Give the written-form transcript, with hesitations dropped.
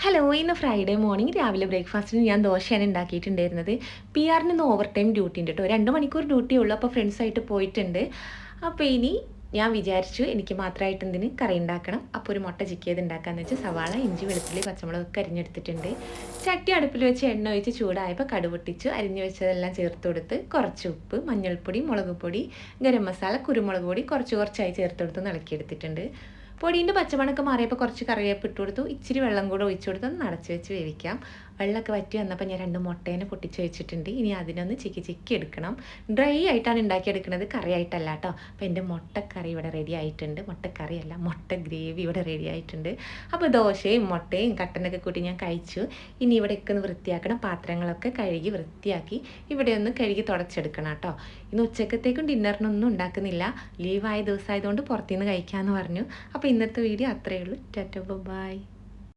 Hello, ഇന്ന് Friday morning രാവിലെ ബ്രേക്ക്ഫാസ്റ്റിന് ഞാൻ ദോശയാണ് ഉണ്ടാക്കിയിട്ടുണ്ടായിരുന്നത്. പി ആറിന് ഇന്ന് ഓവർ ടൈം ഡ്യൂട്ടി ഉണ്ട് കേട്ടോ. 2 മണിക്കൂർ ഡ്യൂട്ടിയേ ഉള്ളൂ. അപ്പോൾ ഫ്രണ്ട്സായിട്ട് പോയിട്ടുണ്ട്. അപ്പോൾ ഇനി ഞാൻ വിചാരിച്ചു എനിക്ക് മാത്രമായിട്ട് എന്തിന് കറി ഉണ്ടാക്കണം. അപ്പോൾ ഒരു മുട്ട ചിക്കിയത് ഉണ്ടാക്കാമെന്ന് വെച്ച് സവാള, ഇഞ്ചി, വെളുത്തുള്ളി, പച്ചമുളകൊക്കെ അരിഞ്ഞെടുത്തിട്ടുണ്ട്. ചട്ടി അടുപ്പിൽ വെച്ച് എണ്ണ ഒഴിച്ച് ചൂടായപ്പോൾ കടുക് പൊട്ടിച്ചു അരിഞ്ഞു വെച്ചതെല്ലാം ചേർത്ത് കൊടുത്ത് കുറച്ച് ഉപ്പ്, മഞ്ഞൾപ്പൊടി, മുളക് പൊടി, ഗരം മസാല, കുരുമുളക് പൊടി കുറച്ചായി ചേർത്ത് കൊടുത്ത് ഇളക്കിയെടുത്തിട്ടുണ്ട്. പൊടീൻ്റെ പച്ചമണമൊക്കെ മാറിയപ്പോൾ കുറച്ച് കറിവേപ്പ് ഇട്ട് കൊടുത്തു. ഇച്ചിരി വെള്ളം കൂടെ ഒഴിച്ചു കൊടുത്ത് ഒന്ന് അടച്ച് വെച്ച് വേവിക്കാം. വെള്ളമൊക്കെ വറ്റി വന്നപ്പോൾ ഞാൻ 2 മുട്ടേനെ പൊട്ടിച്ച് വെച്ചിട്ടുണ്ട്. ഇനി അതിനൊന്ന് ചിക്കി എടുക്കണം. ഡ്രൈ ആയിട്ടാണ് ഉണ്ടാക്കിയെടുക്കുന്നത്, കറി ആയിട്ടല്ല കേട്ടോ. അപ്പോൾ എൻ്റെ മുട്ടക്കറി ഇവിടെ റെഡി ആയിട്ടുണ്ട്. മുട്ടക്കറിയല്ല, മുട്ട ഗ്രേവി ഇവിടെ റെഡി ആയിട്ടുണ്ട്. അപ്പോൾ ദോശയും മുട്ടയും കട്ടനൊക്കെ കൂട്ടി ഞാൻ കഴിച്ചു. ഇനി ഇവിടെയൊക്കെ ഒന്ന് വൃത്തിയാക്കണം. പാത്രങ്ങളൊക്കെ കഴുകി വൃത്തിയാക്കി ഇവിടെ ഒന്ന് കഴുകി തുടച്ചെടുക്കണം കേട്ടോ. ഇന്ന് ഉച്ചക്കത്തേക്കും ഡിന്നറിനൊന്നും ഉണ്ടാക്കുന്നില്ല. ലീവായ ദിവസമായതുകൊണ്ട് പുറത്തുനിന്ന് കഴിക്കാമെന്ന് പറഞ്ഞു. അപ്പോൾ ഇന്നത്തെ വീഡിയോ അത്രയേ ഉള്ളൂ. ടാറ്റാ, ബൈ.